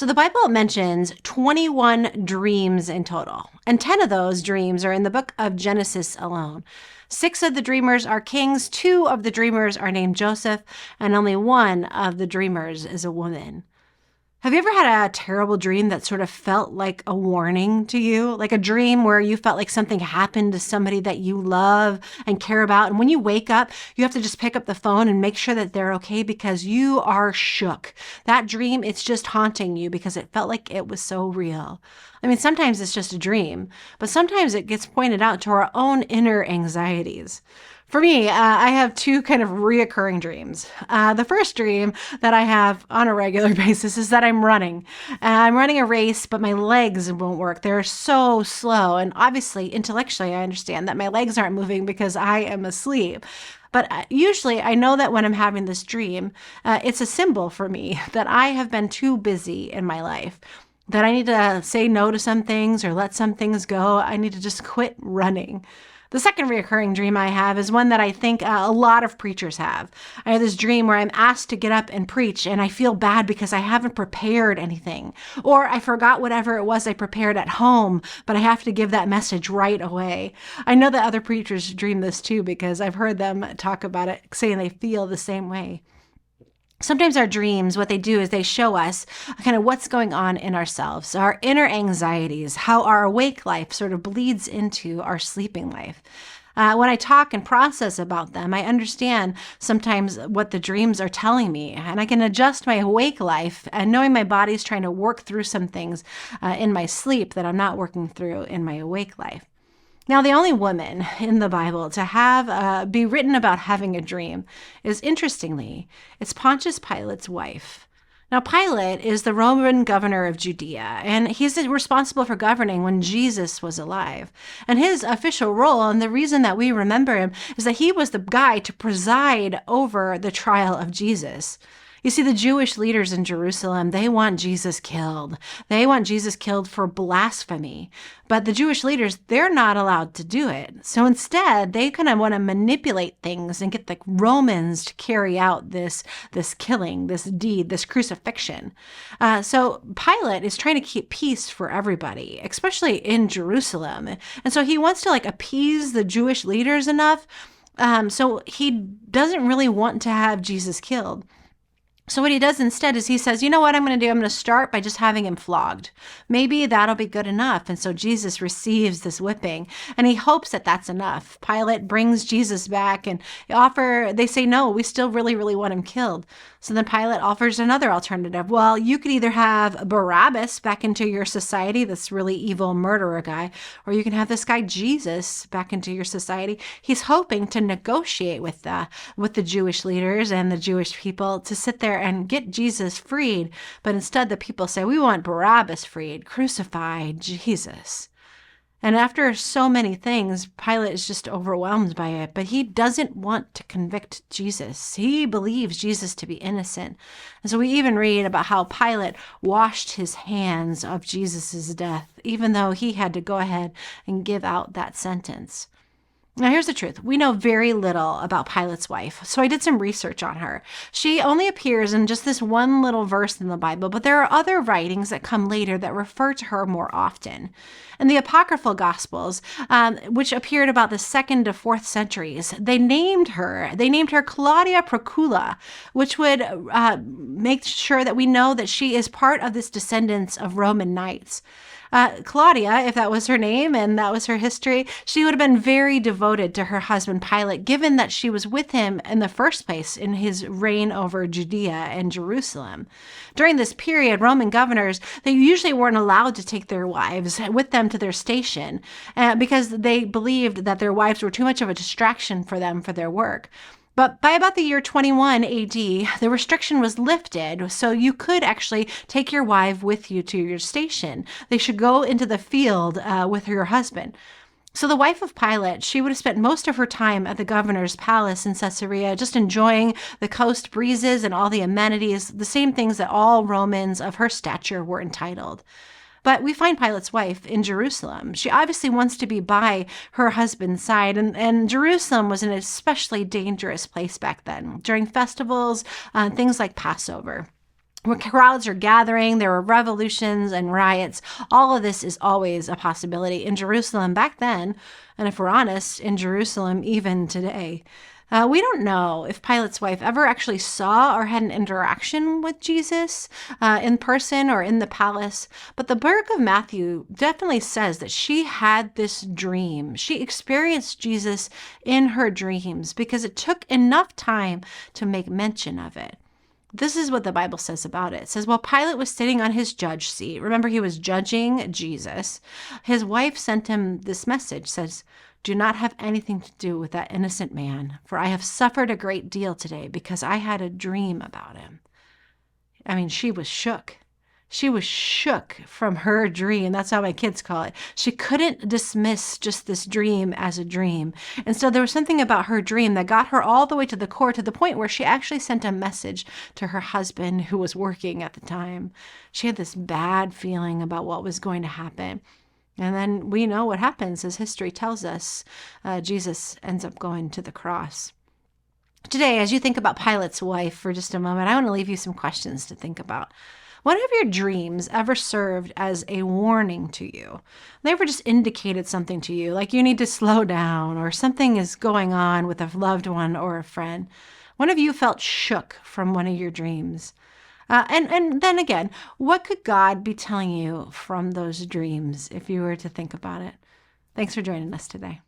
So the Bible mentions 21 dreams in total, and 10 of those dreams are in the book of Genesis alone. 6 of the dreamers are kings, 2 of the dreamers are named Joseph, and only 1 of the dreamers is a woman. Have you ever had a terrible dream that sort of felt like a warning to you? Like a dream where you felt like something happened to somebody that you love and care about. And when you wake up, you have to just pick up the phone and make sure that they're okay because you are shook. That dream, it's just haunting you because it felt like it was so real. I mean, sometimes it's just a dream, but sometimes it gets pointed out to our own inner anxieties. For me, I have 2 kind of reoccurring dreams. The first dream that I have on a regular basis is that I'm running. I'm running a race, but my legs won't work. They're so slow. And obviously, intellectually, I understand that my legs aren't moving because I am asleep. But usually I know that when I'm having this dream, it's a symbol for me that I have been too busy in my life, that I need to say no to some things or let some things go. I need to just quit running. The second recurring dream I have is one that I think a lot of preachers have. I have this dream where I'm asked to get up and preach, and I feel bad because I haven't prepared anything. Or I forgot whatever it was I prepared at home, but I have to give that message right away. I know that other preachers dream this too because I've heard them talk about it, saying they feel the same way. Sometimes our dreams, what they do is they show us kind of what's going on in ourselves, our inner anxieties, how our awake life sort of bleeds into our sleeping life. When I talk and process about them, I understand sometimes what the dreams are telling me, and I can adjust my awake life and knowing my body's trying to work through some things in my sleep that I'm not working through in my awake life. Now, the only woman in the Bible to have be written about having a dream is, interestingly, it's Pontius Pilate's wife. Now, Pilate is the Roman governor of Judea, and he's responsible for governing when Jesus was alive. And his official role, and the reason that we remember him, is that he was the guy to preside over the trial of Jesus. You see, the Jewish leaders in Jerusalem, they want Jesus killed. They want Jesus killed for blasphemy. But the Jewish leaders, they're not allowed to do it. So instead, they kind of want to manipulate things and get the Romans to carry out this killing, this deed, this crucifixion. So Pilate is trying to keep peace for everybody, especially in Jerusalem. And so he wants to appease the Jewish leaders enough. So he doesn't really want to have Jesus killed. So what he does instead is he says, you know what I'm going to do? I'm going to start by just having him flogged. Maybe that'll be good enough. And so Jesus receives this whipping and he hopes that that's enough. Pilate brings Jesus back and they say, no, we still really, really want him killed. So then Pilate offers another alternative. Well, you could either have Barabbas back into your society, this really evil murderer guy, or you can have this guy Jesus back into your society. He's hoping to negotiate with the Jewish leaders and the Jewish people to sit there and get Jesus freed. But instead, the people say, we want Barabbas freed, crucify Jesus. And after so many things, Pilate is just overwhelmed by it, but he doesn't want to convict Jesus. He believes Jesus to be innocent. And so we even read about how Pilate washed his hands of Jesus' death, even though he had to go ahead and give out that sentence. Now, here's the truth. We know very little about Pilate's wife, so I did some research on her. She only appears in just this one little verse in the Bible, but there are other writings that come later that refer to her more often. In the Apocryphal Gospels, which appeared about the 2nd to 4th centuries, they named her Claudia Procula, which would make sure that we know that she is part of this descendants of Roman knights. Claudia, if that was her name and that was her history, she would have been very devoted to her husband Pilate, given that she was with him in the first place in his reign over Judea and Jerusalem. During this period, Roman governors, they usually weren't allowed to take their wives with them to their station because they believed that their wives were too much of a distraction for them for their work. But by about the year 21 AD, the restriction was lifted, so you could actually take your wife with you to your station. They should go into the field with your husband. So the wife of Pilate, she would have spent most of her time at the governor's palace in Caesarea, just enjoying the coast breezes and all the amenities, the same things that all Romans of her stature were entitled. But we find Pilate's wife in Jerusalem. She obviously wants to be by her husband's side, and Jerusalem was an especially dangerous place back then, during festivals, things like Passover. When crowds are gathering, there were revolutions and riots. All of this is always a possibility in Jerusalem back then, and if we're honest, in Jerusalem even today. We don't know if Pilate's wife ever actually saw or had an interaction with Jesus in person or in the palace, but the book of Matthew definitely says that she had this dream. She experienced Jesus in her dreams because it took enough time to make mention of it. This is what the Bible says about it. It says, while Pilate was sitting on his judge seat, remember he was judging Jesus, his wife sent him this message, says, do not have anything to do with that innocent man, for I have suffered a great deal today because I had a dream about him. I mean, she was shook. She was shook from her dream. That's how my kids call it. She couldn't dismiss just this dream as a dream. And so there was something about her dream that got her all the way to the core, to the point where she actually sent a message to her husband who was working at the time. She had this bad feeling about what was going to happen. And then we know what happens, as history tells us. Jesus ends up going to the cross. Today, as you think about Pilate's wife for just a moment, I want to leave you some questions to think about. What have your dreams ever served as a warning to you? They ever just indicated something to you, like you need to slow down or something is going on with a loved one or a friend? When have you felt shook from one of your dreams? And then again, what could God be telling you from those dreams if you were to think about it? Thanks for joining us today.